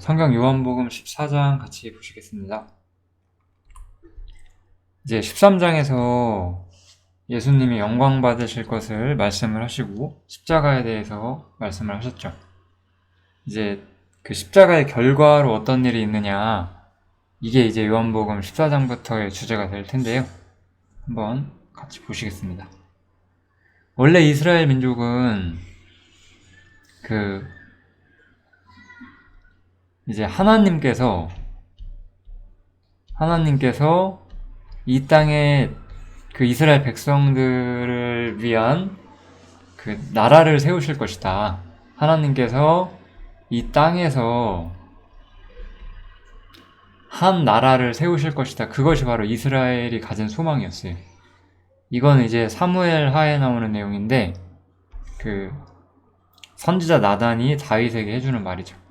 성경 요한복음 14장 같이 보시겠습니다. 이제 13장에서 예수님이 영광 받으실 것을 말씀을 하시고 십자가에 대해서 말씀을 하셨죠. 이제 그 십자가의 결과로 어떤 일이 있느냐, 이게 이제 요한복음 14장부터의 주제가 될 텐데요. 한번 같이 보시겠습니다. 원래 이스라엘 민족은 이제 하나님께서 이 땅에 그 이스라엘 백성들을 위한 그 나라를 세우실 것이다. 하나님께서 이 땅에서 한 나라를 세우실 것이다. 그것이 바로 이스라엘이 가진 소망이었어요. 이건 이제 사무엘 하에 나오는 내용인데, 그 선지자 나단이 다윗에게 해주는 말이죠.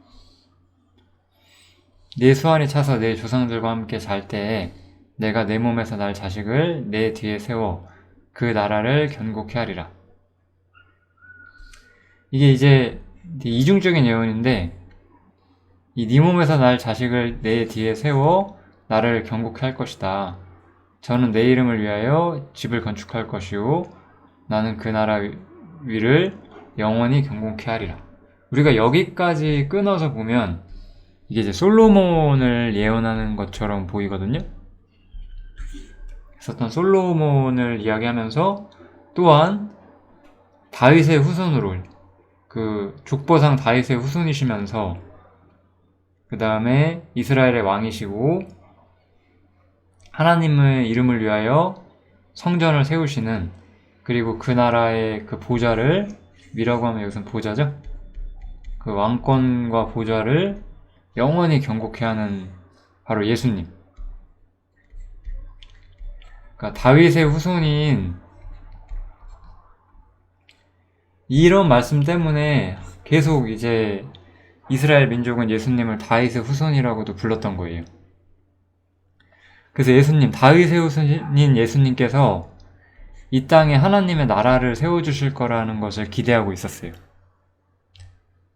내 수완이 차서 내 조상들과 함께 잘 때에 내가 내 몸에서 날 자식을 내 뒤에 세워 그 나라를 견고케 하리라. 이게 이제 이중적인 예언인데, 이 네 몸에서 날 자식을 내 뒤에 세워 나를 견고케 할 것이다. 저는 내 이름을 위하여 집을 건축할 것이요 나는 그 나라 위를 영원히 견고케 하리라. 우리가 여기까지 끊어서 보면 이게 이제 솔로몬을 예언하는 것처럼 보이거든요. 그래서 어떤 솔로몬을 이야기하면서 또한 다윗의 후손으로, 그 족보상 다윗의 후손이시면서 그 다음에 이스라엘의 왕이시고 하나님의 이름을 위하여 성전을 세우시는, 그리고 그 나라의 그 보좌를, 위라고 하면 여기서는 보좌죠, 그 왕권과 보좌를 영원히 견고케 하는 바로 예수님, 그러니까 다윗의 후손인, 이런 말씀 때문에 계속 이제 이스라엘 민족은 예수님을 다윗의 후손이라고도 불렀던 거예요. 그래서 예수님, 다윗의 후손인 예수님께서 이 땅에 하나님의 나라를 세워주실 거라는 것을 기대하고 있었어요.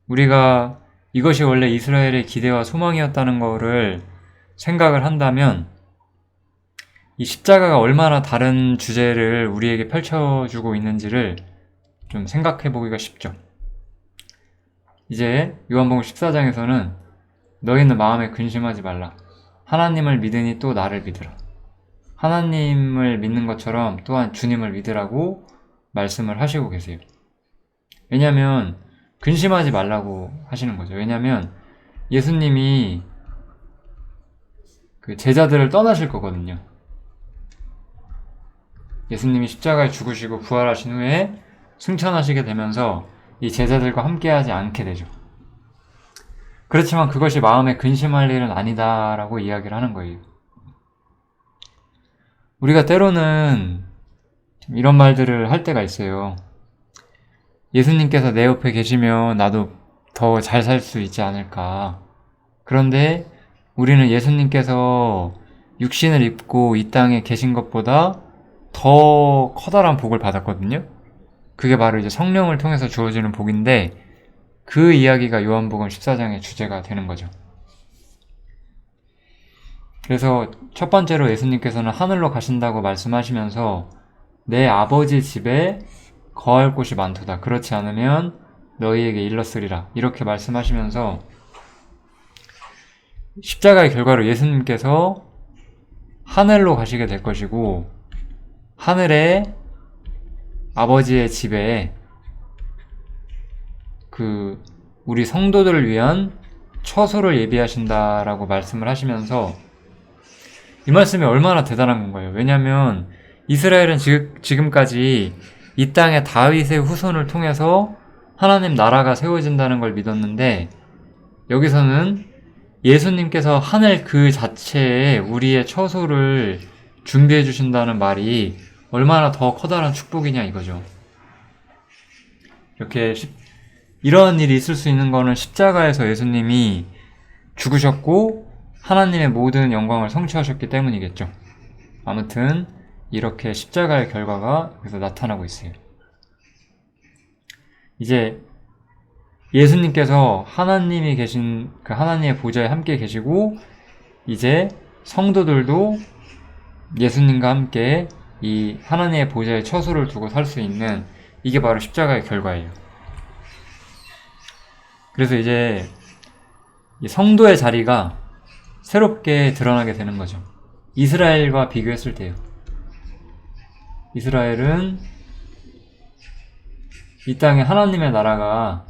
우리가 이것이 원래 이스라엘의 기대와 소망이었다는 거를 생각을 한다면 이 십자가가 얼마나 다른 주제를 우리에게 펼쳐주고 있는지를 좀 생각해 보기가 쉽죠. 이제 요한복음 14장에서는 너희는 마음에 근심하지 말라. 하나님을 믿으니 또 나를 믿으라. 하나님을 믿는 것처럼 또한 주님을 믿으라고 말씀을 하시고 계세요. 왜냐하면 근심하지 말라고 하시는 거죠. 왜냐하면 예수님이 그 제자들을 떠나실 거거든요. 예수님이 십자가에 죽으시고 부활하신 후에 승천하시게 되면서 이 제자들과 함께하지 않게 되죠. 그렇지만 그것이 마음에 근심할 일은 아니다라고 이야기를 하는 거예요. 우리가 때로는 이런 말들을 할 때가 있어요. 예수님께서 내 옆에 계시면 나도 더 잘 살 수 있지 않을까. 그런데 우리는 예수님께서 육신을 입고 이 땅에 계신 것보다 더 커다란 복을 받았거든요. 그게 바로 이제 성령을 통해서 주어지는 복인데, 그 이야기가 요한복음 14장의 주제가 되는 거죠. 그래서 첫 번째로 예수님께서는 하늘로 가신다고 말씀하시면서 내 아버지 집에 거할 곳이 많도다. 그렇지 않으면 너희에게 일렀으리라. 이렇게 말씀하시면서 십자가의 결과로 예수님께서 하늘로 가시게 될 것이고, 하늘에 아버지의 집에 그 우리 성도들을 위한 처소를 예비하신다라고 말씀을 하시면서, 이 말씀이 얼마나 대단한 건가요? 왜냐하면 이스라엘은 지금까지 이 땅에 다윗의 후손을 통해서 하나님 나라가 세워진다는 걸 믿었는데, 여기서는 예수님께서 하늘 그 자체에 우리의 처소를 준비해 주신다는 말이 얼마나 더 커다란 축복이냐 이거죠. 이렇게 이런 일이 있을 수 있는 거는 십자가에서 예수님이 죽으셨고 하나님의 모든 영광을 성취하셨기 때문이겠죠. 아무튼 이렇게 십자가의 결과가 여기서 나타나고 있어요. 이제 예수님께서 하나님이 계신 그 하나님의 보좌에 함께 계시고 이제 성도들도 예수님과 함께 이 하나님의 보좌에 처소를 두고 살 수 있는 이게 바로 십자가의 결과예요. 그래서 이제 이 성도의 자리가 새롭게 드러나게 되는 거죠. 이스라엘과 비교했을 때요. 이스라엘은 이 땅에 하나님의 나라가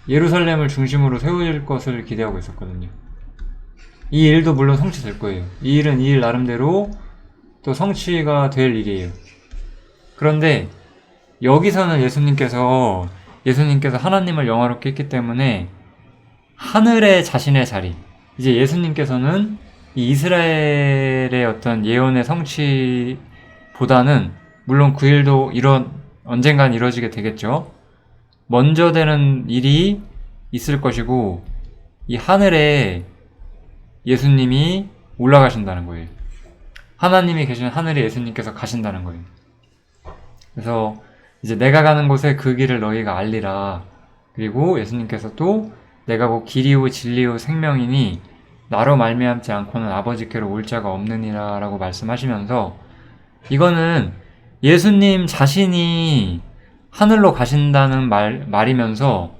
예루살렘을 중심으로 세워질 것을 기대하고 있었거든요. 이 일도 물론 성취될 거예요. 이 일은 이 일 나름대로 또 성취가 될 일이에요. 그런데 여기서는 예수님께서 하나님을 영화롭게 했기 때문에 하늘의 자신의 자리, 이제 예수님께서는 이 이스라엘의 어떤 예언의 성취보다는 물론 그 일도 언젠간 이루어지게 되겠죠. 먼저 되는 일이 있을 것이고 이 하늘에 예수님이 올라가신다는 거예요. 하나님이 계신 하늘에 예수님께서 가신다는 거예요. 그래서 이제 내가 가는 곳에 그 길을 너희가 알리라. 그리고 예수님께서 또 내가 곧 길이요 진리요 생명이니 나로 말미암지 않고는 아버지께로 올 자가 없느니라 라고 말씀하시면서 이거는 예수님 자신이 하늘로 가신다는 말이면서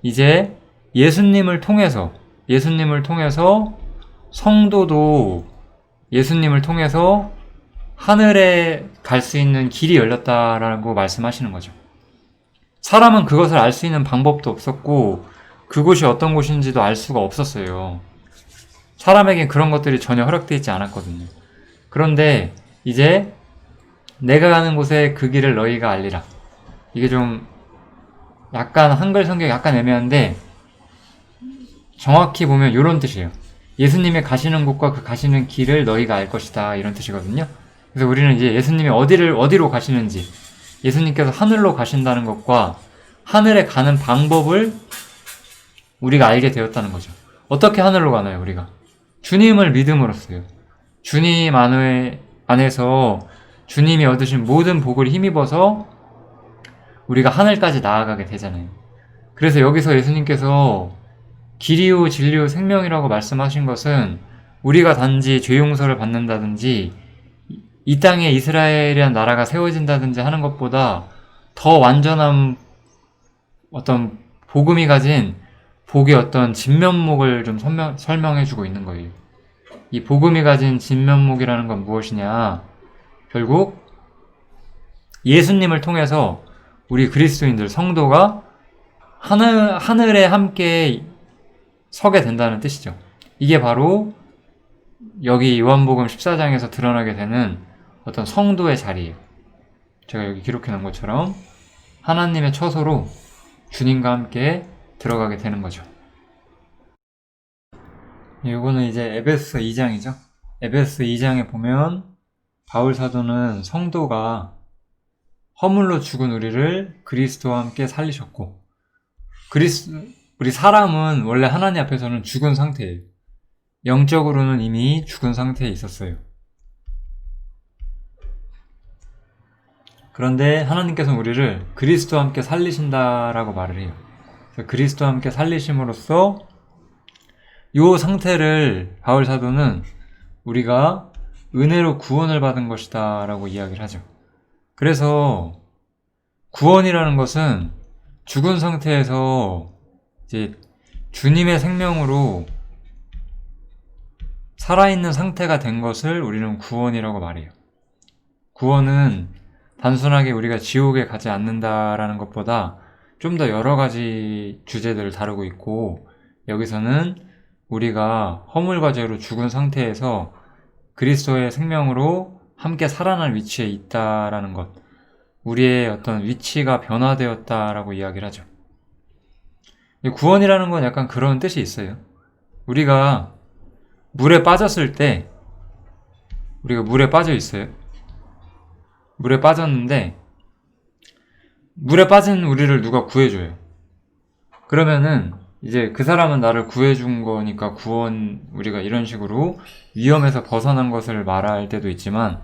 이제 예수님을 통해서 성도도 예수님을 통해서 하늘에 갈 수 있는 길이 열렸다라고 말씀하시는 거죠. 사람은 그것을 알 수 있는 방법도 없었고 그곳이 어떤 곳인지도 알 수가 없었어요. 사람에겐 그런 것들이 전혀 허락되어 있지 않았거든요. 그런데 이제 내가 가는 곳에 그 길을 너희가 알리라. 이게 좀 약간 한글 성경이 약간 애매한데 정확히 보면 이런 뜻이에요. 예수님이 가시는 곳과 그 가시는 길을 너희가 알 것이다 이런 뜻이거든요. 그래서 우리는 이제 예수님이 어디로 가시는지 예수님께서 하늘로 가신다는 것과 하늘에 가는 방법을 우리가 알게 되었다는 거죠. 어떻게 하늘로 가나요 우리가? 주님을 믿음으로써요. 주님 안에서 주님이 얻으신 모든 복을 힘입어서 우리가 하늘까지 나아가게 되잖아요. 그래서 여기서 예수님께서 길이요 진리요 생명이라고 말씀하신 것은 우리가 단지 죄 용서를 받는다든지 이 땅에 이스라엘이란 나라가 세워진다든지 하는 것보다 더 완전한 어떤 복음이 가진 복의 어떤 진면목을 좀 설명해주고 있는 거예요. 이 복음이 가진 진면목이라는 건 무엇이냐? 결국 예수님을 통해서 우리 그리스도인들 성도가 하늘에 함께 서게 된다는 뜻이죠. 이게 바로 여기 요한복음 14장에서 드러나게 되는 어떤 성도의 자리예요. 제가 여기 기록해 놓은 것처럼 하나님의 처소로 주님과 함께 들어가게 되는 거죠. 이거는 이제 에베소 2장이죠. 에베소 2장에 보면 바울 사도는 성도가 허물로 죽은 우리를 그리스도와 함께 살리셨고 우리 사람은 원래 하나님 앞에서는 죽은 상태예요. 영적으로는 이미 죽은 상태에 있었어요. 그런데 하나님께서는 우리를 그리스도와 함께 살리신다라고 말을 해요. 그래서 그리스도와 함께 살리심으로써 이 상태를 바울 사도는 우리가 은혜로 구원을 받은 것이다 라고 이야기를 하죠. 그래서 구원이라는 것은 죽은 상태에서 이제 주님의 생명으로 살아있는 상태가 된 것을 우리는 구원이라고 말해요. 구원은 단순하게 우리가 지옥에 가지 않는다라는 것보다 좀 더 여러 가지 주제들을 다루고 있고 여기서는 우리가 허물과 죄로 죽은 상태에서 그리스도의 생명으로 함께 살아날 위치에 있다라는 것, 우리의 어떤 위치가 변화되었다라고 이야기를 하죠. 구원이라는 건 약간 그런 뜻이 있어요. 우리가 물에 빠졌을 때 우리가 물에 빠져 있어요. 물에 빠졌는데 물에 빠진 우리를 누가 구해줘요. 그러면은 이제 그 사람은 나를 구해준 거니까 구원, 우리가 이런 식으로 위험에서 벗어난 것을 말할 때도 있지만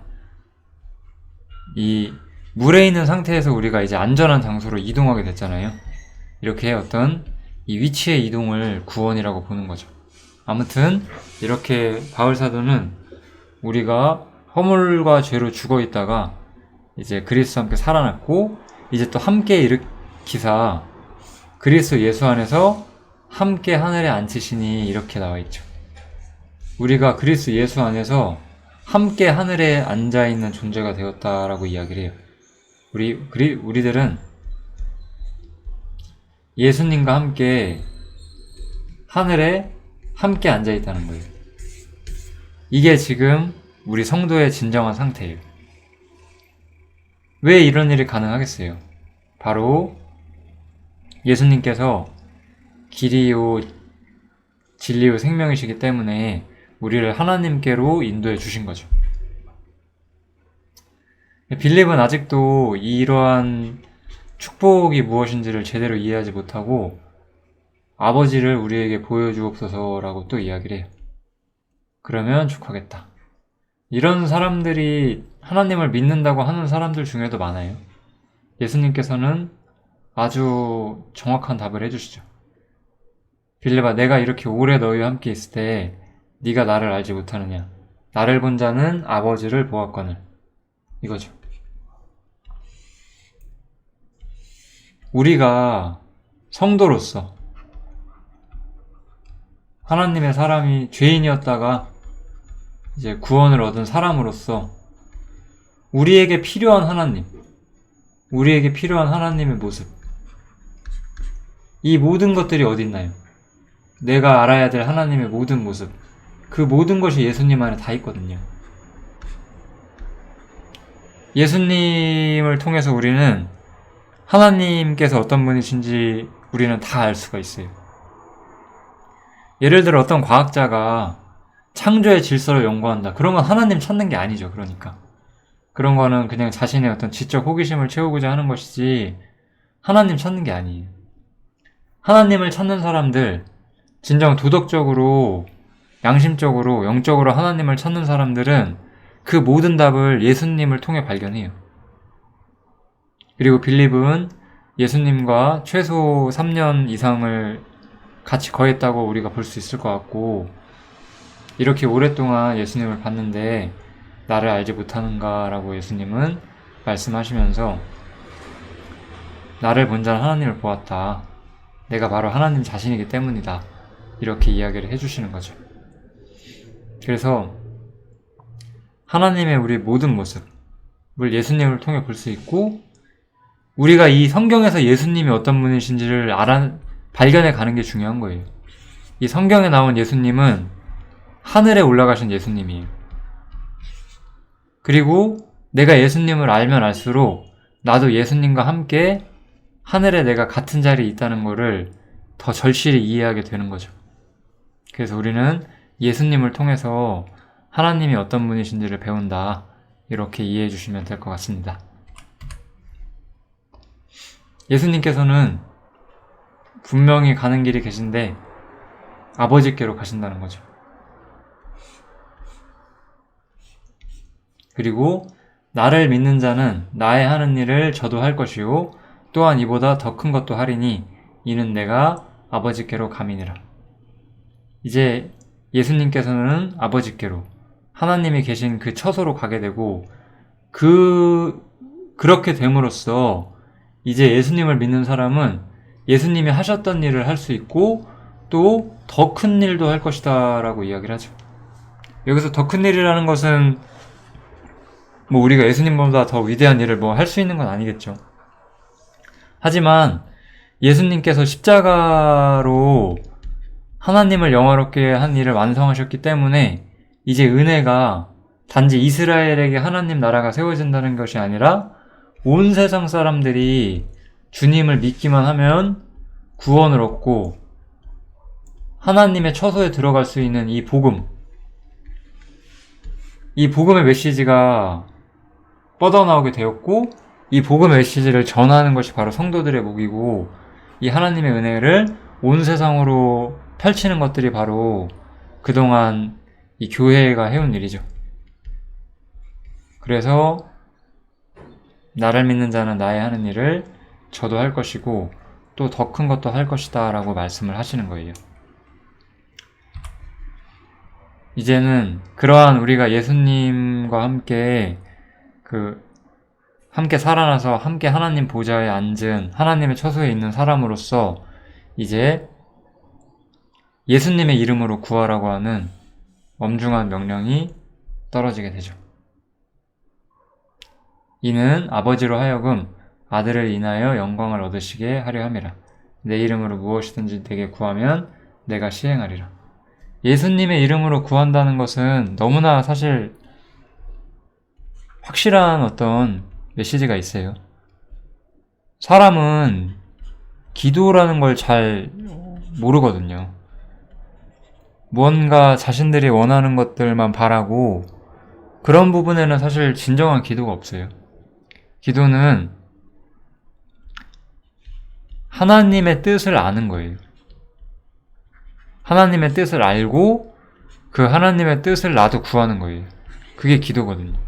이 물에 있는 상태에서 우리가 이제 안전한 장소로 이동하게 됐잖아요. 이렇게 어떤 이 위치의 이동을 구원이라고 보는 거죠. 아무튼 이렇게 바울 사도는 우리가 허물과 죄로 죽어 있다가 이제 그리스도와 함께 살아났고 이제 또 함께 일으키사 그리스도 예수 안에서 함께 하늘에 앉히시니 이렇게 나와 있죠. 우리가 그리스도 예수 안에서 함께 하늘에 앉아 있는 존재가 되었다라고 이야기를 해요. 우리들은 예수님과 함께 하늘에 함께 앉아 있다는 거예요. 이게 지금 우리 성도의 진정한 상태예요. 왜 이런 일이 가능하겠어요? 바로 예수님께서 길이요 진리요 생명이시기 때문에 우리를 하나님께로 인도해 주신 거죠. 빌립은 아직도 이러한 축복이 무엇인지를 제대로 이해하지 못하고 아버지를 우리에게 보여주옵소서라고 또 이야기를 해요. 그러면 축하겠다. 이런 사람들이 하나님을 믿는다고 하는 사람들 중에도 많아요. 예수님께서는 아주 정확한 답을 해주시죠. 빌립아, 내가 이렇게 오래 너희와 함께 있을 때 네가 나를 알지 못하느냐? 나를 본 자는 아버지를 보았거늘. 이거죠. 우리가 성도로서 하나님의 사람이 죄인이었다가 이제 구원을 얻은 사람으로서 우리에게 필요한 하나님, 우리에게 필요한 하나님의 모습, 이 모든 것들이 어디 있나요? 내가 알아야 될 하나님의 모든 모습, 그 모든 것이 예수님 안에 다 있거든요. 예수님을 통해서 우리는 하나님께서 어떤 분이신지 우리는 다 알 수가 있어요. 예를 들어 어떤 과학자가 창조의 질서를 연구한다. 그런 건 하나님 찾는 게 아니죠. 그러니까 그런 거는 그냥 자신의 어떤 지적 호기심을 채우고자 하는 것이지 하나님 찾는 게 아니에요. 하나님을 찾는 사람들, 진정 도덕적으로, 양심적으로, 영적으로 하나님을 찾는 사람들은 그 모든 답을 예수님을 통해 발견해요. 그리고 빌립은 예수님과 최소 3년 이상을 같이 거했다고 우리가 볼 수 있을 것 같고, 이렇게 오랫동안 예수님을 봤는데 나를 알지 못하는가 라고 예수님은 말씀하시면서 나를 본 자는 하나님을 보았다. 내가 바로 하나님 자신이기 때문이다. 이렇게 이야기를 해주시는 거죠. 그래서 하나님의 우리 모든 모습을 예수님을 통해 볼 수 있고, 우리가 이 성경에서 예수님이 어떤 분이신지를 발견해 가는 게 중요한 거예요. 이 성경에 나온 예수님은 하늘에 올라가신 예수님이에요. 그리고 내가 예수님을 알면 알수록 나도 예수님과 함께 하늘에 내가 같은 자리에 있다는 거를 더 절실히 이해하게 되는 거죠. 그래서 우리는 예수님을 통해서 하나님이 어떤 분이신지를 배운다. 이렇게 이해해 주시면 될 것 같습니다. 예수님께서는 분명히 가는 길이 계신데 아버지께로 가신다는 거죠. 그리고 나를 믿는 자는 나의 하는 일을 저도 할 것이요 또한 이보다 더 큰 것도 하리니 이는 내가 아버지께로 감이니라. 이제 예수님께서는 아버지께로, 하나님이 계신 그 처소로 가게 되고 그렇게 됨으로써 이제 예수님을 믿는 사람은 예수님이 하셨던 일을 할 수 있고 또 더 큰 일도 할 것이다 라고 이야기를 하죠. 여기서 더 큰 일이라는 것은 뭐 우리가 예수님보다 더 위대한 일을 뭐 할 수 있는 건 아니겠죠. 하지만 예수님께서 십자가로 하나님을 영화롭게 한 일을 완성하셨기 때문에 이제 은혜가 단지 이스라엘에게 하나님 나라가 세워진다는 것이 아니라 온 세상 사람들이 주님을 믿기만 하면 구원을 얻고 하나님의 처소에 들어갈 수 있는 이 복음, 이 복음의 메시지가 뻗어나오게 되었고, 이 복음의 메시지를 전하는 것이 바로 성도들의 목이고, 이 하나님의 은혜를 온 세상으로 펼치는 것들이 바로 그동안 이 교회가 해온 일이죠. 그래서 나를 믿는 자는 나의 하는 일을 저도 할 것이고 또 더 큰 것도 할 것이다 라고 말씀을 하시는 거예요. 이제는 그러한 우리가 예수님과 함께 함께 살아나서 함께 하나님 보좌에 앉은 하나님의 처소에 있는 사람으로서 이제 예수님의 이름으로 구하라고 하는 엄중한 명령이 떨어지게 되죠. 이는 아버지로 하여금 아들을 인하여 영광을 얻으시게 하려 함이라. 내 이름으로 무엇이든지 내게 구하면 내가 시행하리라. 예수님의 이름으로 구한다는 것은 너무나 사실 확실한 어떤 메시지가 있어요. 사람은 기도라는 걸 잘 모르거든요. 뭔가 자신들이 원하는 것들만 바라고 그런 부분에는 사실 진정한 기도가 없어요. 기도는 하나님의 뜻을 아는 거예요. 하나님의 뜻을 알고 그 하나님의 뜻을 나도 구하는 거예요. 그게 기도거든요.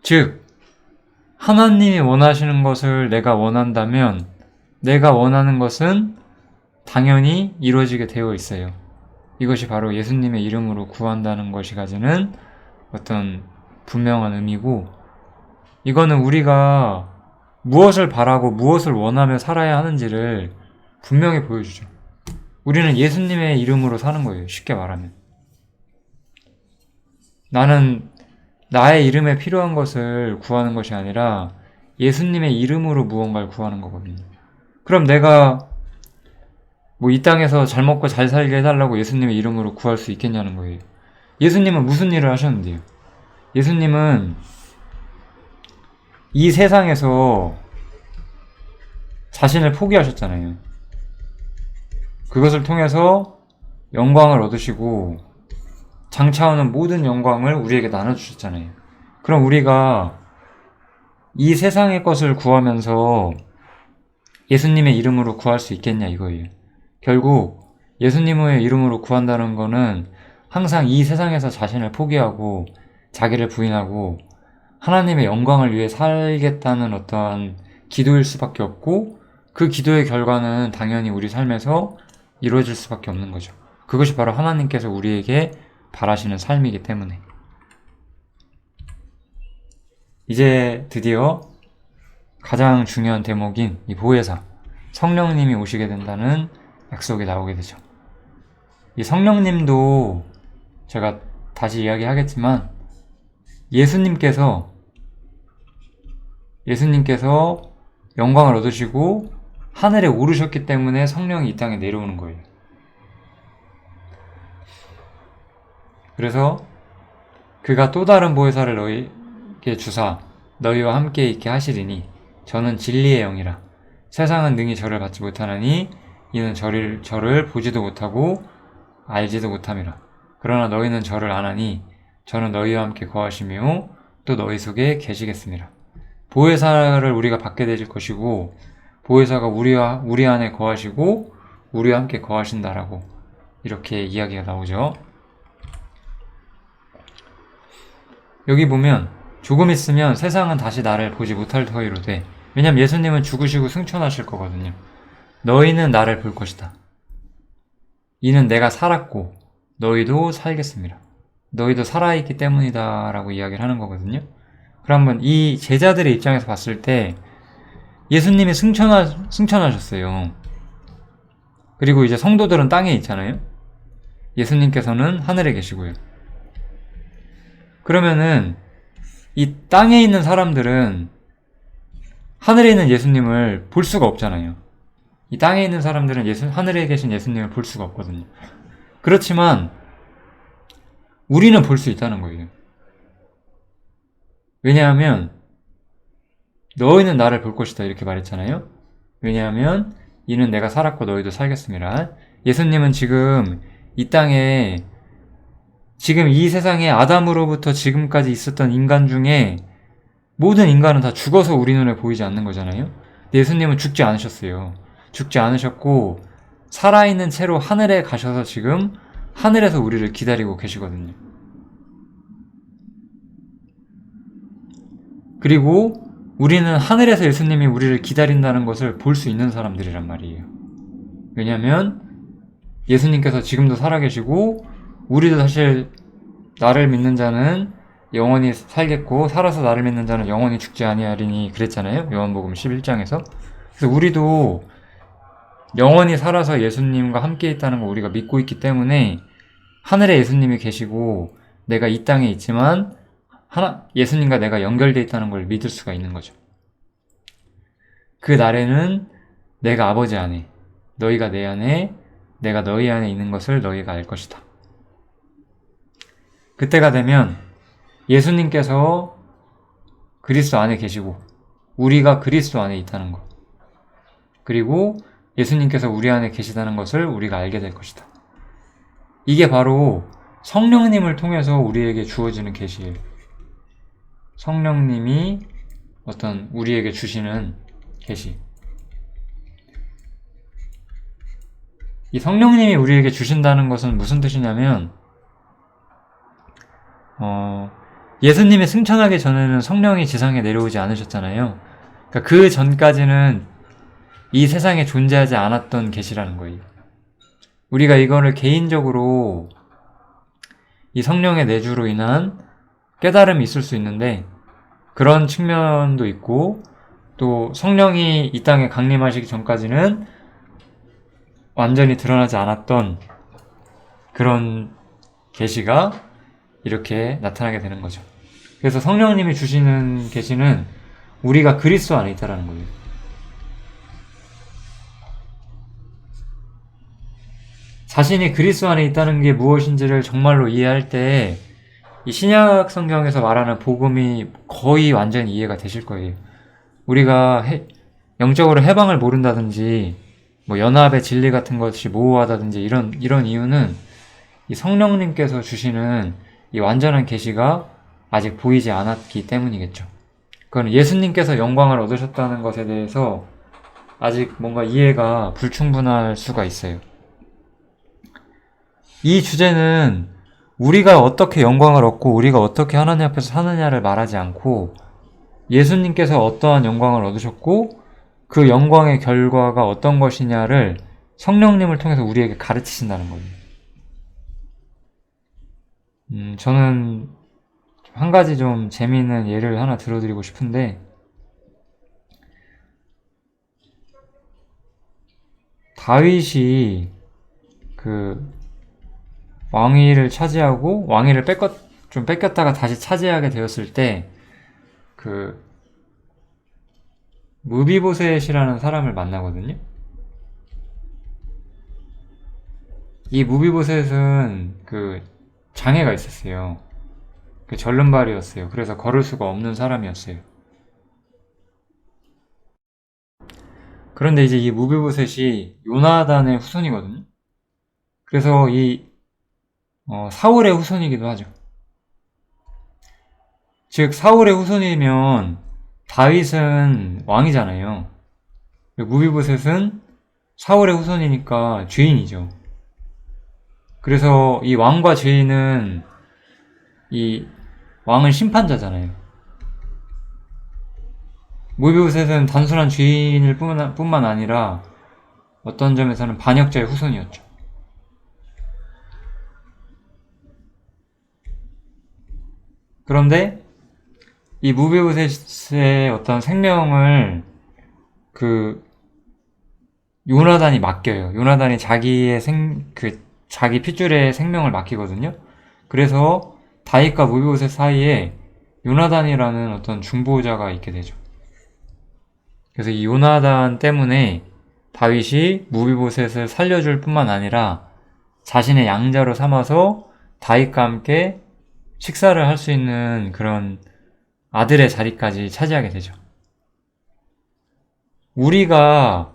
즉, 하나님이 원하시는 것을 내가 원한다면 내가 원하는 것은 당연히 이루어지게 되어 있어요. 이것이 바로 예수님의 이름으로 구한다는 것이 가지는 어떤 분명한 의미고, 이거는 우리가 무엇을 바라고 무엇을 원하며 살아야 하는지를 분명히 보여주죠. 우리는 예수님의 이름으로 사는 거예요. 쉽게 말하면. 나는 나의 이름에 필요한 것을 구하는 것이 아니라 예수님의 이름으로 무언가를 구하는 거거든요. 그럼 내가 이 땅에서 잘 먹고 잘 살게 해달라고 예수님의 이름으로 구할 수 있겠냐는 거예요. 예수님은 무슨 일을 하셨는데요? 예수님은 이 세상에서 자신을 포기하셨잖아요. 그것을 통해서 영광을 얻으시고 장차오는 모든 영광을 우리에게 나눠주셨잖아요. 그럼 우리가 이 세상의 것을 구하면서 예수님의 이름으로 구할 수 있겠냐 이거예요. 결국 예수님의 이름으로 구한다는 거는 항상 이 세상에서 자신을 포기하고 자기를 부인하고 하나님의 영광을 위해 살겠다는 어떠한 기도일 수밖에 없고, 그 기도의 결과는 당연히 우리 삶에서 이루어질 수밖에 없는 거죠. 그것이 바로 하나님께서 우리에게 바라시는 삶이기 때문에. 이제 드디어 가장 중요한 대목인 이 보혜사, 성령님이 오시게 된다는 약속이 나오게 되죠. 이 성령님도 제가 다시 이야기하겠지만 예수님께서 영광을 얻으시고 하늘에 오르셨기 때문에 성령이 이 땅에 내려오는 거예요. 그래서 그가 또 다른 보혜사를 너희에게 주사 너희와 함께 있게 하시리니 저는 진리의 영이라. 세상은 능히 저를 받지 못하나니 이는 저를 보지도 못하고 알지도 못함이라. 그러나 너희는 저를 아나니 저는 너희와 함께 거하시며 또 너희 속에 계시겠습니다. 보혜사를 우리가 받게 되실 것이고, 보혜사가 우리 안에 거하시고 우리와 함께 거하신다라고 이렇게 이야기가 나오죠. 여기 보면 조금 있으면 세상은 다시 나를 보지 못할 터이로되, 왜냐면 예수님은 죽으시고 승천하실 거거든요. 너희는 나를 볼 것이다. 이는 내가 살았고 너희도 살겠습니다. 너희도 살아있기 때문이다 라고 이야기를 하는 거거든요. 그러면 이 제자들의 입장에서 봤을 때 예수님이 승천하셨어요. 그리고 이제 성도들은 땅에 있잖아요. 예수님께서는 하늘에 계시고요. 그러면은 이 땅에 있는 사람들은 하늘에 있는 예수님을 볼 수가 없잖아요. 이 땅에 있는 사람들은 하늘에 계신 예수님을 볼 수가 없거든요. 그렇지만 우리는 볼 수 있다는 거예요. 왜냐하면 너희는 나를 볼 것이다 이렇게 말했잖아요. 왜냐하면 이는 내가 살았고 너희도 살겠습니다. 예수님은 지금 이 땅에, 지금 이 세상에 아담으로부터 지금까지 있었던 인간 중에 모든 인간은 다 죽어서 우리 눈에 보이지 않는 거잖아요. 근데 예수님은 죽지 않으셨어요. 죽지 않으셨고 살아있는 채로 하늘에 가셔서 지금 하늘에서 우리를 기다리고 계시거든요. 그리고 우리는 하늘에서 예수님이 우리를 기다린다는 것을 볼 수 있는 사람들이란 말이에요. 왜냐면 예수님께서 지금도 살아계시고 우리도 사실 나를 믿는 자는 영원히 살겠고 살아서 나를 믿는 자는 영원히 죽지 아니하리니 그랬잖아요. 요한복음 11장에서. 그래서 우리도 영원히 살아서 예수님과 함께 있다는 걸 우리가 믿고 있기 때문에 하늘에 예수님이 계시고 내가 이 땅에 있지만 예수님과 내가 연결되어 있다는 걸 믿을 수가 있는 거죠. 그 날에는 내가 아버지 안에, 너희가 내 안에, 내가 너희 안에 있는 것을 너희가 알 것이다. 그때가 되면 예수님께서 그리스도 안에 계시고 우리가 그리스도 안에 있다는 것, 그리고 예수님께서 우리 안에 계시다는 것을 우리가 알게 될 것이다. 이게 바로 성령님을 통해서 우리에게 주어지는 계시예요. 성령님이 어떤 우리에게 주시는 계시. 이 성령님이 우리에게 주신다는 것은 무슨 뜻이냐면 예수님이 승천하기 전에는 성령이 지상에 내려오지 않으셨잖아요. 그러니까 그 전까지는 이 세상에 존재하지 않았던 계시라는 거예요. 우리가 이거를 개인적으로 이 성령의 내주로 인한 깨달음이 있을 수 있는데 그런 측면도 있고 또 성령이 이 땅에 강림하시기 전까지는 완전히 드러나지 않았던 그런 계시가 이렇게 나타나게 되는 거죠. 그래서 성령님이 주시는 계시는 우리가 그리스도 안에 있다는 거예요. 자신이 그리스도 안에 있다는 게 무엇인지를 정말로 이해할 때 이 신약 성경에서 말하는 복음이 거의 완전히 이해가 되실 거예요. 우리가 영적으로 해방을 모른다든지 뭐 연합의 진리 같은 것이 모호하다든지 이런 이유는 이 성령님께서 주시는 이 완전한 계시가 아직 보이지 않았기 때문이겠죠. 그건 예수님께서 영광을 얻으셨다는 것에 대해서 아직 뭔가 이해가 불충분할 수가 있어요. 이 주제는 우리가 어떻게 영광을 얻고 우리가 어떻게 하나님 앞에서 사느냐를 말하지 않고 예수님께서 어떠한 영광을 얻으셨고 그 영광의 결과가 어떤 것이냐를 성령님을 통해서 우리에게 가르치신다는 거예요. 저는 한 가지 좀 재미있는 예를 하나 들어드리고 싶은데 다윗이 그 왕위를 차지하고 왕위를 좀 뺏겼다가 다시 차지하게 되었을 때 그 무비보셋이라는 사람을 만나거든요. 이 무비보셋은 그 장애가 있었어요. 그 절름발이었어요. 그래서 걸을 수가 없는 사람이었어요. 그런데 이제 이 무비보셋이 요나단의 후손이거든요. 그래서 이 사울의 후손이기도 하죠. 즉 사울의 후손이면 다윗은 왕이잖아요. 무비보셋은 사울의 후손이니까 죄인이죠. 그래서 이 왕과 죄인은 이 왕은 심판자잖아요. 무비보셋은 단순한 죄인일 뿐만 아니라 어떤 점에서는 반역자의 후손이었죠. 그런데 이 무비보셋의 어떤 생명을 그 요나단이 맡겨요. 요나단이 자기 핏줄의 생명을 맡기거든요. 그래서 다윗과 무비보셋 사이에 요나단이라는 어떤 중보자가 있게 되죠. 그래서 이 요나단 때문에 다윗이 무비보셋을 살려줄 뿐만 아니라 자신의 양자로 삼아서 다윗과 함께 식사를 할 수 있는 그런 아들의 자리까지 차지하게 되죠. 우리가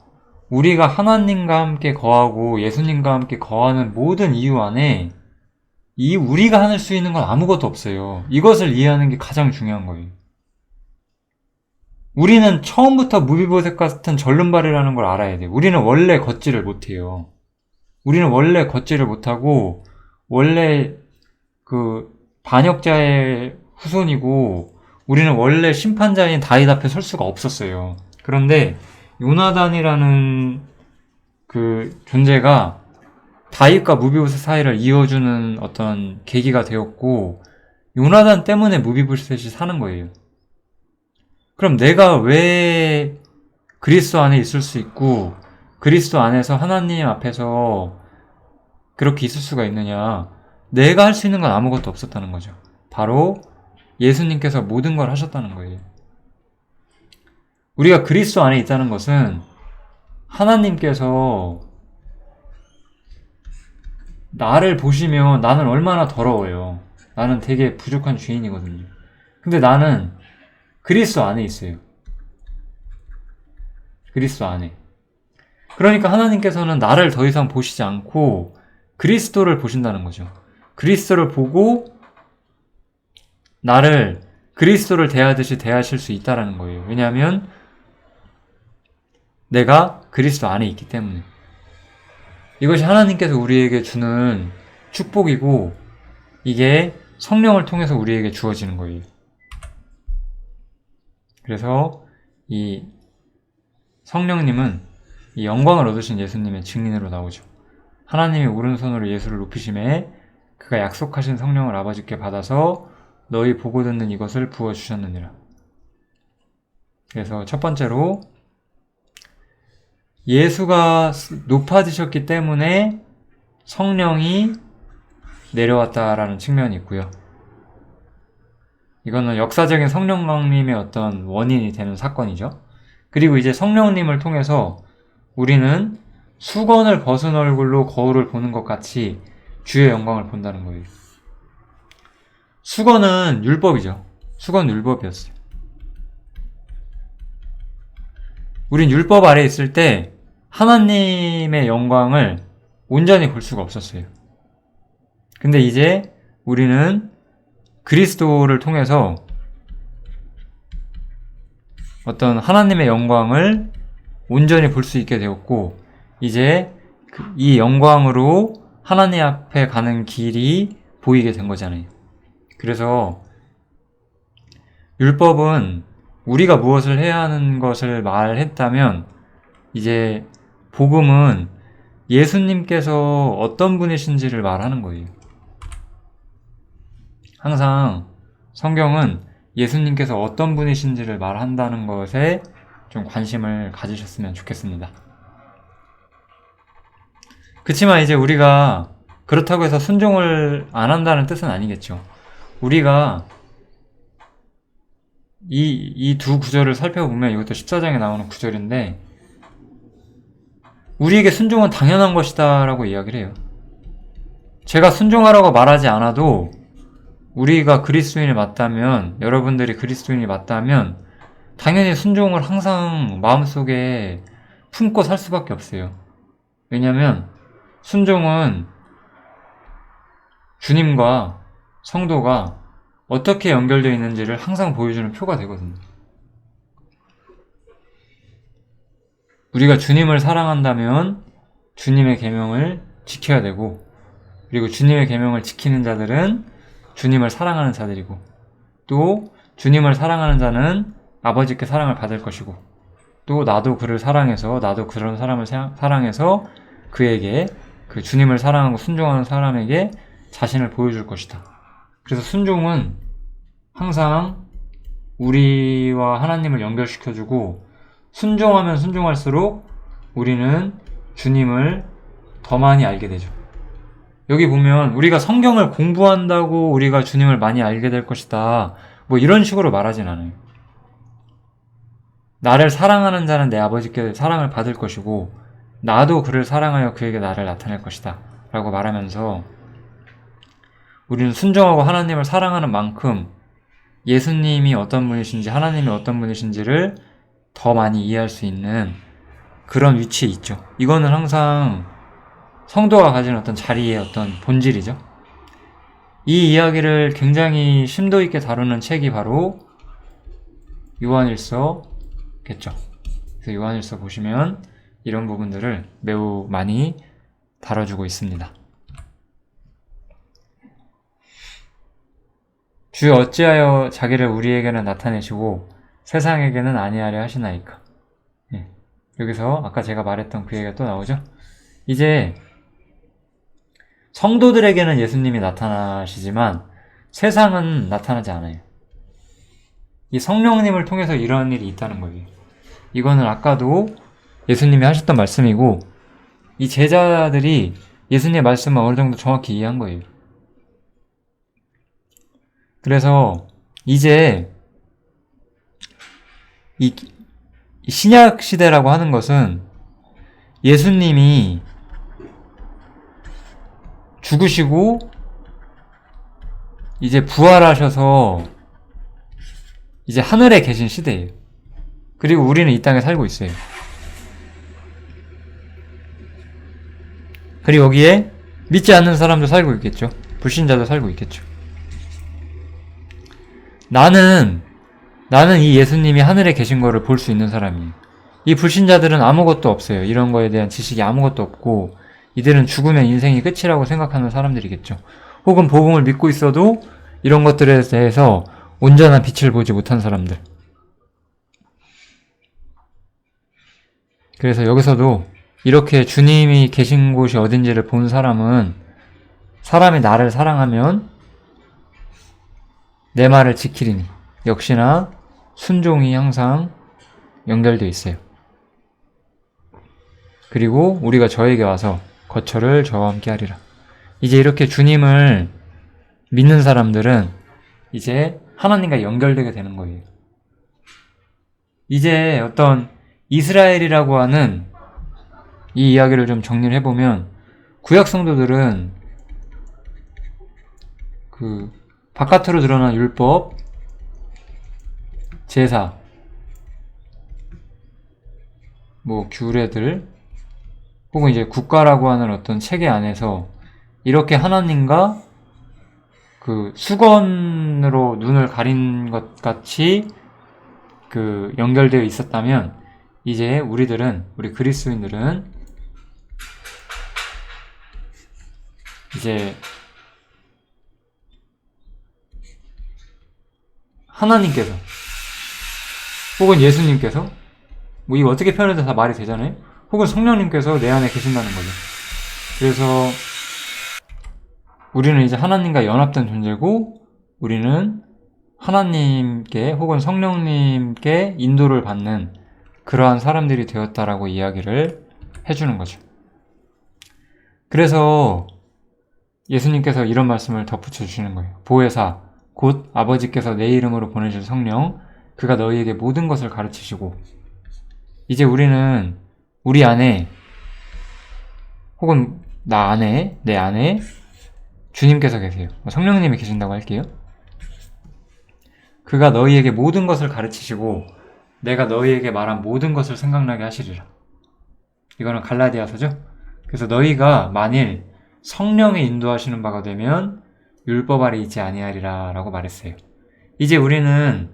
하나님과 함께 거하고 예수님과 함께 거하는 모든 이유 안에 우리가 할 수 있는 건 아무것도 없어요. 이것을 이해하는 게 가장 중요한 거예요. 우리는 처음부터 무비보셋 같은 절름발이라는 걸 알아야 돼요. 우리는 원래 걷지를 못해요. 우리는 원래 걷지를 못하고 원래 그 반역자의 후손이고 우리는 원래 심판자인 다윗 앞에 설 수가 없었어요. 그런데 요나단이라는 그 존재가 다윗과 무비보셋 사이를 이어주는 어떤 계기가 되었고, 요나단 때문에 무비보셋이 사는 거예요. 그럼 내가 왜 그리스도 안에 있을 수 있고 그리스도 안에서 하나님 앞에서 그렇게 있을 수가 있느냐? 내가 할 수 있는 건 아무것도 없었다는 거죠. 바로 예수님께서 모든 걸 하셨다는 거예요. 우리가 그리스도 안에 있다는 것은 하나님께서 나를 보시면 나는 얼마나 더러워요. 나는 되게 부족한 죄인이거든요. 근데 나는 그리스도 안에 있어요. 그리스도 안에. 그러니까 하나님께서는 나를 더 이상 보시지 않고 그리스도를 보신다는 거죠. 그리스도를 보고 나를 그리스도를 대하듯이 대하실 수 있다라는 거예요. 왜냐하면 내가 그리스도 안에 있기 때문에. 이것이 하나님께서 우리에게 주는 축복이고 이게 성령을 통해서 우리에게 주어지는 거예요. 그래서 이 성령님은 이 영광을 얻으신 예수님의 증인으로 나오죠. 하나님이 오른손으로 예수를 높이심에 그가 약속하신 성령을 아버지께 받아서 너희 보고 듣는 이것을 부어주셨느니라. 그래서 첫 번째로 예수가 높아지셨기 때문에 성령이 내려왔다라는 측면이 있고요. 이거는 역사적인 성령 강림의 어떤 원인이 되는 사건이죠. 그리고 이제 성령님을 통해서 우리는 수건을 벗은 얼굴로 거울을 보는 것 같이 주의 영광을 본다는 거예요. 수건은 율법이죠. 수건 율법이었어요. 우린 율법 아래 있을 때 하나님의 영광을 온전히 볼 수가 없었어요. 근데 이제 우리는 그리스도를 통해서 어떤 하나님의 영광을 온전히 볼 수 있게 되었고, 이제 이 영광으로 하나님 앞에 가는 길이 보이게 된 거잖아요. 그래서 율법은 우리가 무엇을 해야 하는 것을 말했다면, 이제 복음은 예수님께서 어떤 분이신지를 말하는 거예요. 항상 성경은 예수님께서 어떤 분이신지를 말한다는 것에 좀 관심을 가지셨으면 좋겠습니다. 그치만 이제 우리가 그렇다고 해서 순종을 안 한다는 뜻은 아니겠죠. 우리가 이 두 구절을 살펴보면, 이것도 14장에 나오는 구절인데, 우리에게 순종은 당연한 것이다 라고 이야기를 해요. 제가 순종하라고 말하지 않아도 우리가 그리스도인이 맞다면, 여러분들이 그리스도인이 맞다면 당연히 순종을 항상 마음속에 품고 살 수밖에 없어요. 왜냐하면 순종은 주님과 성도가 어떻게 연결되어 있는지를 항상 보여주는 표가 되거든요. 우리가 주님을 사랑한다면 주님의 계명을 지켜야 되고, 그리고 주님의 계명을 지키는 자들은 주님을 사랑하는 자들이고, 또 주님을 사랑하는 자는 아버지께 사랑을 받을 것이고, 또 나도 그를 사랑해서, 나도 그런 사람을 사랑해서 그에게, 그 주님을 사랑하고 순종하는 사람에게 자신을 보여줄 것이다. 그래서 순종은 항상 우리와 하나님을 연결시켜주고, 순종하면 순종할수록 우리는 주님을 더 많이 알게 되죠. 여기 보면 우리가 성경을 공부한다고 우리가 주님을 많이 알게 될 것이다, 뭐 이런 식으로 말하진 않아요. 나를 사랑하는 자는 내 아버지께 사랑을 받을 것이고, 나도 그를 사랑하여 그에게 나를 나타낼 것이다 라고 말하면서, 우리는 순종하고 하나님을 사랑하는 만큼 예수님이 어떤 분이신지, 하나님이 어떤 분이신지를 더 많이 이해할 수 있는 그런 위치에 있죠. 이거는 항상 성도가 가진 어떤 자리의 어떤 본질이죠. 이 이야기를 굉장히 심도 있게 다루는 책이 바로 요한일서겠죠. 그래서 요한일서 보시면 이런 부분들을 매우 많이 다뤄주고 있습니다. 주 어찌하여 자기를 우리에게는 나타내시고 세상에게는 아니하려 하시나이까. 예. 여기서 아까 제가 말했던 그 얘기가 또 나오죠. 이제 성도들에게는 예수님이 나타나시지만 세상은 나타나지 않아요. 이 성령님을 통해서 이러한 일이 있다는 거예요. 이거는 아까도 예수님이 하셨던 말씀이고 이 제자들이 예수님의 말씀을 어느 정도 정확히 이해한 거예요. 그래서 이제 이 신약 시대라고 하는 것은 예수님이 죽으시고 이제 부활하셔서 이제 하늘에 계신 시대예요. 그리고 우리는 이 땅에 살고 있어요. 그리고 여기에 믿지 않는 사람도 살고 있겠죠. 불신자도 살고 있겠죠. 나는 이 예수님이 하늘에 계신 거를 볼 수 있는 사람이에요. 이 불신자들은 아무것도 없어요. 이런 거에 대한 지식이 아무것도 없고 이들은 죽으면 인생이 끝이라고 생각하는 사람들이겠죠. 혹은 복음을 믿고 있어도 이런 것들에 대해서 온전한 빛을 보지 못한 사람들. 그래서 여기서도 이렇게 주님이 계신 곳이 어딘지를 본 사람은 사람이 나를 사랑하면 내 말을 지키리니 역시나 순종이 항상 연결되어 있어요. 그리고 우리가 저에게 와서 거처를 저와 함께 하리라. 이제 이렇게 주님을 믿는 사람들은 이제 하나님과 연결되게 되는 거예요. 이제 어떤 이스라엘이라고 하는 이 이야기를 좀 정리를 해보면 구약 성도들은 그 바깥으로 드러난 율법, 제사, 뭐 규례들 혹은 이제 국가라고 하는 어떤 체계 안에서 이렇게 하나님과 그 수건으로 눈을 가린 것 같이 그 연결되어 있었다면 이제 우리 그리스도인들은 이제 하나님께서 혹은 예수님께서 뭐 이거 어떻게 표현해도 다 말이 되잖아요. 혹은 성령님께서 내 안에 계신다는 거죠. 그래서 우리는 이제 하나님과 연합된 존재고 우리는 하나님께 혹은 성령님께 인도를 받는 그러한 사람들이 되었다라고 이야기를 해주는 거죠. 그래서 예수님께서 이런 말씀을 덧붙여 주시는 거예요. 보혜사 곧 아버지께서 내 이름으로 보내실 성령 그가 너희에게 모든 것을 가르치시고 이제 우리는 우리 안에 혹은 나 안에 내 안에 주님께서 계세요. 성령님이 계신다고 할게요. 그가 너희에게 모든 것을 가르치시고 내가 너희에게 말한 모든 것을 생각나게 하시리라. 이거는 갈라디아서죠. 그래서 너희가 만일 성령의 인도하시는 바가 되면 율법 아래 있지 아니하리라 라고 말했어요. 이제 우리는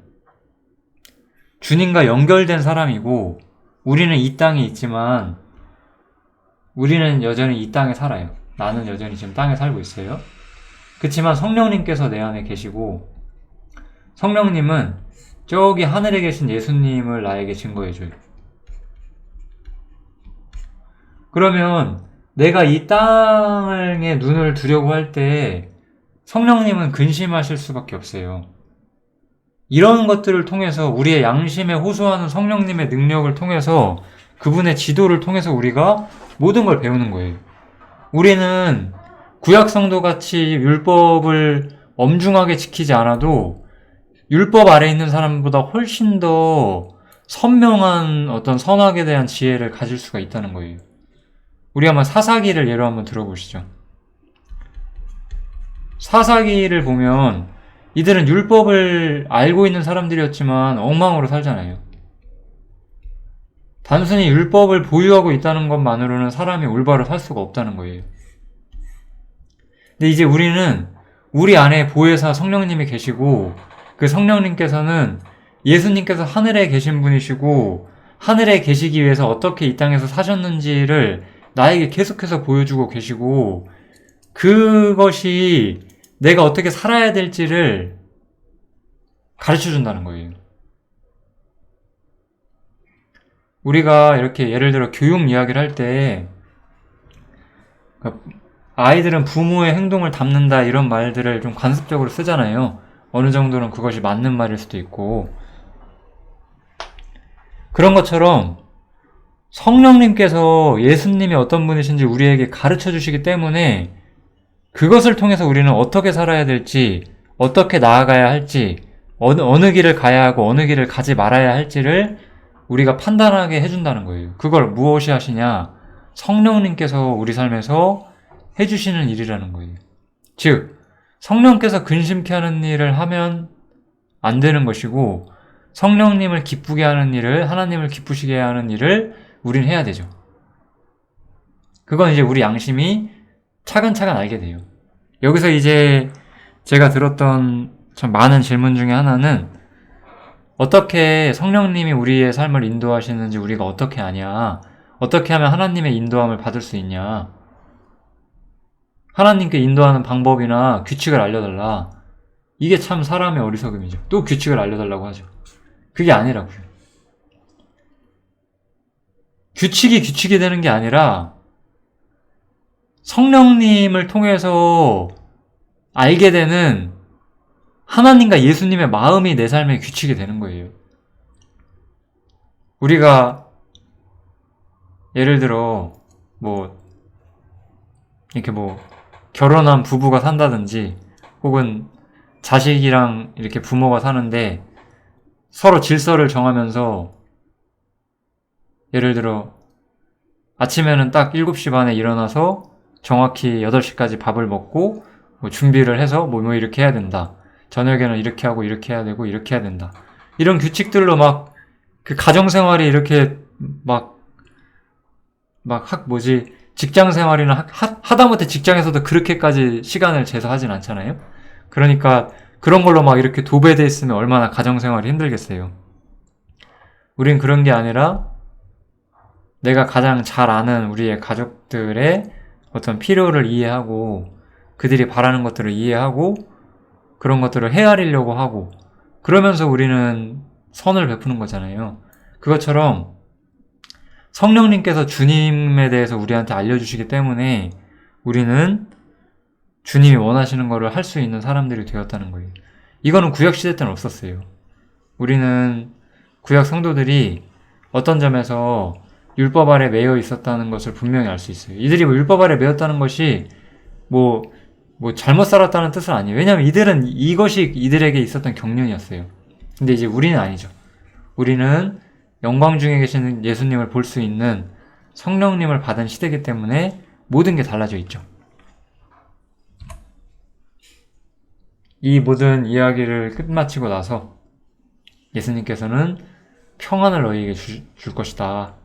주님과 연결된 사람이고 우리는 이 땅에 있지만 우리는 여전히 이 땅에 살아요. 나는 여전히 지금 땅에 살고 있어요. 그렇지만 성령님께서 내 안에 계시고 성령님은 저기 하늘에 계신 예수님을 나에게 증거해줘요. 그러면 내가 이 땅에 눈을 두려고 할 때 성령님은 근심하실 수밖에 없어요. 이런 것들을 통해서 우리의 양심에 호소하는 성령님의 능력을 통해서 그분의 지도를 통해서 우리가 모든 걸 배우는 거예요. 우리는 구약 성도같이 율법을 엄중하게 지키지 않아도 율법 아래 있는 사람보다 훨씬 더 선명한 어떤 선악에 대한 지혜를 가질 수가 있다는 거예요. 우리 한번 사사기를 예로 한번 들어보시죠. 사사기를 보면 이들은 율법을 알고 있는 사람들이었지만 엉망으로 살잖아요. 단순히 율법을 보유하고 있다는 것만으로는 사람이 올바로 살 수가 없다는 거예요. 근데 이제 우리는 우리 안에 보혜사 성령님이 계시고 그 성령님께서는 예수님께서 하늘에 계신 분이시고 하늘에 계시기 위해서 어떻게 이 땅에서 사셨는지를 나에게 계속해서 보여주고 계시고 그것이 내가 어떻게 살아야 될지를 가르쳐 준다는 거예요. 우리가 이렇게 예를 들어 교육 이야기를 할 때 아이들은 부모의 행동을 담는다 이런 말들을 좀 관습적으로 쓰잖아요. 어느 정도는 그것이 맞는 말일 수도 있고 그런 것처럼 성령님께서 예수님이 어떤 분이신지 우리에게 가르쳐 주시기 때문에 그것을 통해서 우리는 어떻게 살아야 될지 어떻게 나아가야 할지 어느 길을 가야 하고 어느 길을 가지 말아야 할지를 우리가 판단하게 해준다는 거예요. 그걸 무엇이 하시냐? 성령님께서 우리 삶에서 해주시는 일이라는 거예요. 즉 성령께서 근심케 하는 일을 하면 안 되는 것이고 성령님을 기쁘게 하는 일을 하나님을 기쁘시게 하는 일을 우린 해야 되죠. 그건 이제 우리 양심이 차근차근 알게 돼요. 여기서 이제 제가 들었던 참 많은 질문 중에 하나는 어떻게 성령님이 우리의 삶을 인도하시는지 우리가 어떻게 아냐? 어떻게 하면 하나님의 인도함을 받을 수 있냐? 하나님께 인도하는 방법이나 규칙을 알려달라. 이게 참 사람의 어리석음이죠. 또 규칙을 알려달라고 하죠. 그게 아니라고요. 규칙이 되는 게 아니라 성령님을 통해서 알게 되는 하나님과 예수님의 마음이 내 삶의 규칙이 되는 거예요. 우리가 예를 들어 이렇게 결혼한 부부가 산다든지 혹은 자식이랑 이렇게 부모가 사는데 서로 질서를 정하면서 예를 들어 아침에는 딱 7시 반에 일어나서 정확히 8시까지 밥을 먹고 준비를 해서 이렇게 해야 된다. 저녁에는 이렇게 하고 이렇게 해야 되고 이렇게 해야 된다. 이런 규칙들로 그 가정생활이 이렇게 직장 생활이나 하다못해 직장에서도 그렇게까지 시간을 재서 하진 않잖아요. 그러니까 그런 걸로 이렇게 도배돼 있으면 얼마나 가정생활이 힘들겠어요. 우린 그런 게 아니라 내가 가장 잘 아는 우리의 가족들의 어떤 필요를 이해하고 그들이 바라는 것들을 이해하고 그런 것들을 헤아리려고 하고 그러면서 우리는 선을 베푸는 거잖아요. 그것처럼 성령님께서 주님에 대해서 우리한테 알려주시기 때문에 우리는 주님이 원하시는 거를 할 수 있는 사람들이 되었다는 거예요. 이거는 구약시대 때는 없었어요. 우리는 구약 성도들이 어떤 점에서 율법 아래 매여 있었다는 것을 분명히 알 수 있어요. 이들이 율법 아래 매였다는 것이 잘못 살았다는 뜻은 아니에요. 왜냐하면 이들은 이것이 이들에게 있었던 경륜이었어요. 근데 이제 우리는 아니죠. 우리는 영광 중에 계시는 예수님을 볼 수 있는 성령님을 받은 시대이기 때문에 모든 게 달라져 있죠. 이 모든 이야기를 끝마치고 나서 예수님께서는 평안을 너희에게 줄 것이다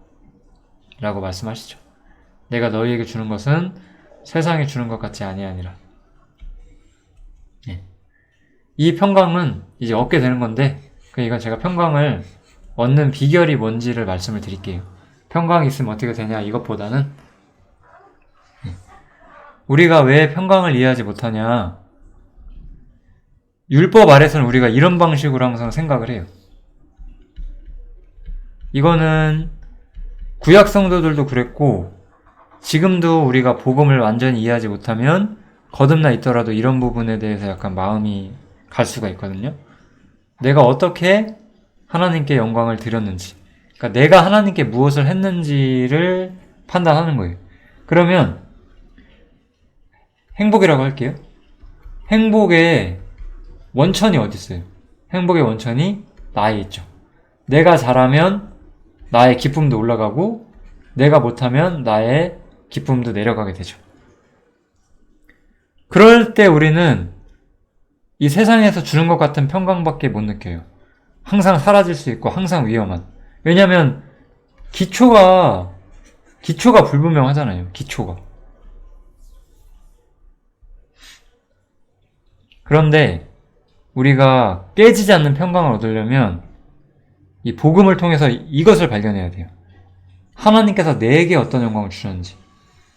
라고 말씀하시죠. 내가 너희에게 주는 것은 세상에 주는 것 같지 아니하니라. 이 평강은 이제 얻게 되는 건데 이건 제가 평강을 얻는 비결이 뭔지를 말씀을 드릴게요. 평강이 있으면 어떻게 되냐 이것보다는 우리가 왜 평강을 이해하지 못하냐, 율법 아래서는 우리가 이런 방식으로 항상 생각을 해요. 이거는 구약 성도들도 그랬고 지금도 우리가 복음을 완전히 이해하지 못하면 거듭나 있더라도 이런 부분에 대해서 약간 마음이 갈 수가 있거든요. 내가 어떻게 하나님께 영광을 드렸는지, 그러니까 내가 하나님께 무엇을 했는지를 판단하는 거예요. 그러면 행복이라고 할게요. 행복의 원천이 어디 있어요? 행복의 원천이 나에 있죠. 내가 잘하면 나의 기쁨도 올라가고 내가 못하면 나의 기쁨도 내려가게 되죠. 그럴 때 우리는 이 세상에서 주는 것 같은 평강밖에 못 느껴요. 항상 사라질 수 있고 항상 위험한. 왜냐면 기초가 불분명하잖아요. 기초가. 그런데 우리가 깨지지 않는 평강을 얻으려면 이 복음을 통해서 이것을 발견해야 돼요. 하나님께서 내게 어떤 영광을 주셨는지,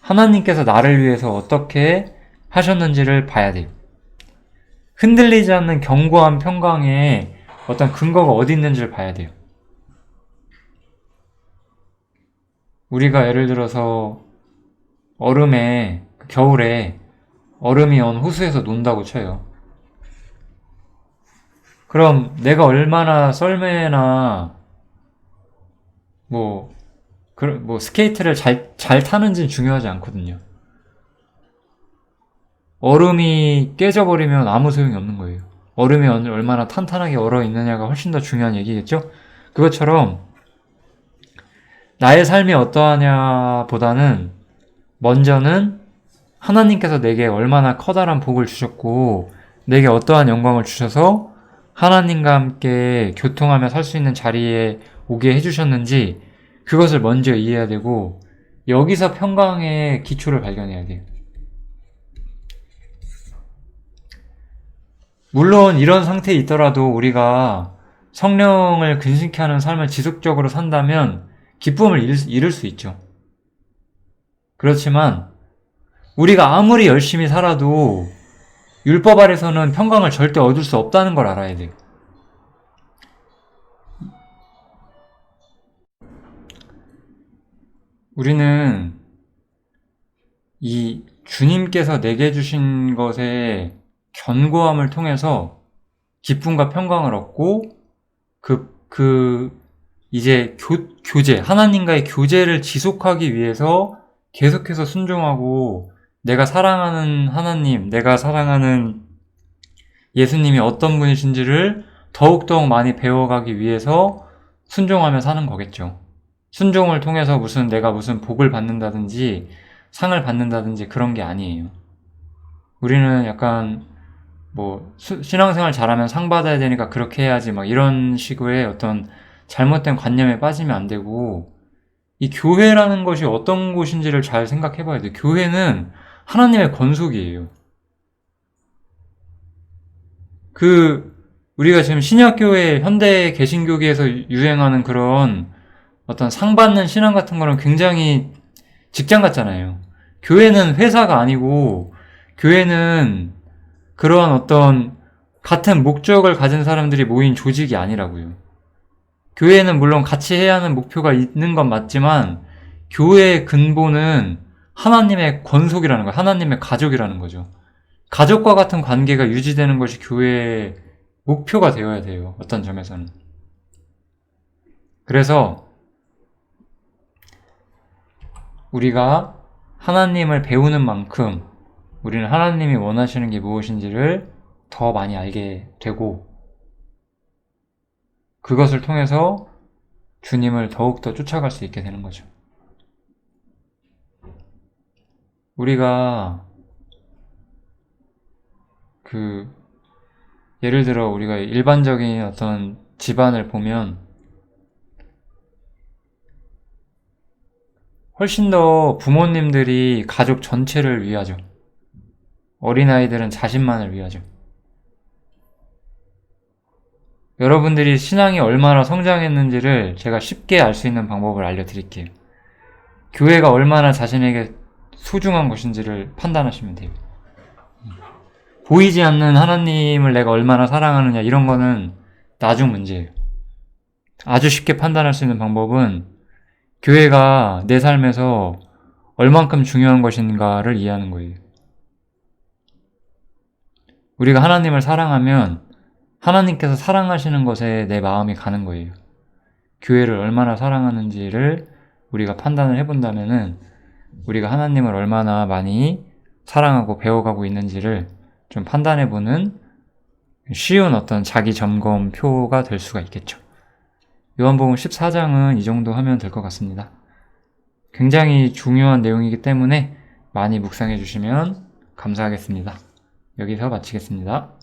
하나님께서 나를 위해서 어떻게 하셨는지를 봐야 돼요. 흔들리지 않는 견고한 평강에 어떤 근거가 어디 있는지를 봐야 돼요. 우리가 예를 들어서 겨울에 얼음이 온 호수에서 논다고 쳐요. 그럼 내가 얼마나 썰매나 뭐 스케이트를 잘 타는지는 중요하지 않거든요. 얼음이 깨져버리면 아무 소용이 없는 거예요. 얼음이 얼마나 탄탄하게 얼어 있느냐가 훨씬 더 중요한 얘기겠죠? 그것처럼 나의 삶이 어떠하냐 보다는 먼저는 하나님께서 내게 얼마나 커다란 복을 주셨고 내게 어떠한 영광을 주셔서 하나님과 함께 교통하며 살 수 있는 자리에 오게 해주셨는지 그것을 먼저 이해해야 되고 여기서 평강의 기초를 발견해야 돼요. 물론 이런 상태에 있더라도 우리가 성령을 근심케 하는 삶을 지속적으로 산다면 기쁨을 잃을 수 있죠. 그렇지만 우리가 아무리 열심히 살아도 율법 아래서는 평강을 절대 얻을 수 없다는 걸 알아야 돼요. 우리는 이 주님께서 내게 주신 것의 견고함을 통해서 기쁨과 평강을 얻고 이제 교제, 하나님과의 교제를 지속하기 위해서 계속해서 순종하고 내가 사랑하는 하나님, 내가 사랑하는 예수님이 어떤 분이신지를 더욱더욱 많이 배워가기 위해서 순종하며 사는 거겠죠. 순종을 통해서 내가 무슨 복을 받는다든지 상을 받는다든지 그런 게 아니에요. 우리는 약간 신앙생활 잘하면 상 받아야 되니까 그렇게 해야지 이런 식의 어떤 잘못된 관념에 빠지면 안 되고 이 교회라는 것이 어떤 곳인지를 잘 생각해 봐야 돼요. 교회는 하나님의 권속이에요. 우리가 지금 신약교회, 현대 개신교계에서 유행하는 그런 어떤 상 받는 신앙 같은 거는 굉장히 직장 같잖아요. 교회는 회사가 아니고 교회는 그러한 어떤 같은 목적을 가진 사람들이 모인 조직이 아니라고요. 교회는 물론 같이 해야 하는 목표가 있는 건 맞지만 교회의 근본은 하나님의 권속이라는 거예요. 하나님의 가족이라는 거죠. 가족과 같은 관계가 유지되는 것이 교회의 목표가 되어야 돼요. 어떤 점에서는. 그래서 우리가 하나님을 배우는 만큼 우리는 하나님이 원하시는 게 무엇인지를 더 많이 알게 되고 그것을 통해서 주님을 더욱더 쫓아갈 수 있게 되는 거죠. 우리가 예를 들어 우리가 일반적인 어떤 집안을 보면 훨씬 더 부모님들이 가족 전체를 위하죠. 어린아이들은 자신만을 위하죠. 여러분들이 신앙이 얼마나 성장했는지를 제가 쉽게 알 수 있는 방법을 알려드릴게요. 교회가 얼마나 자신에게 소중한 것인지를 판단하시면 돼요. 보이지 않는 하나님을 내가 얼마나 사랑하느냐 이런 거는 나중 문제예요. 아주 쉽게 판단할 수 있는 방법은 교회가 내 삶에서 얼만큼 중요한 것인가를 이해하는 거예요. 우리가 하나님을 사랑하면 하나님께서 사랑하시는 것에 내 마음이 가는 거예요. 교회를 얼마나 사랑하는지를 우리가 판단을 해본다면은 우리가 하나님을 얼마나 많이 사랑하고 배워가고 있는지를 좀 판단해보는 쉬운 어떤 자기 점검표가 될 수가 있겠죠. 요한복음 14장은 이 정도 하면 될 것 같습니다. 굉장히 중요한 내용이기 때문에 많이 묵상해 주시면 감사하겠습니다. 여기서 마치겠습니다.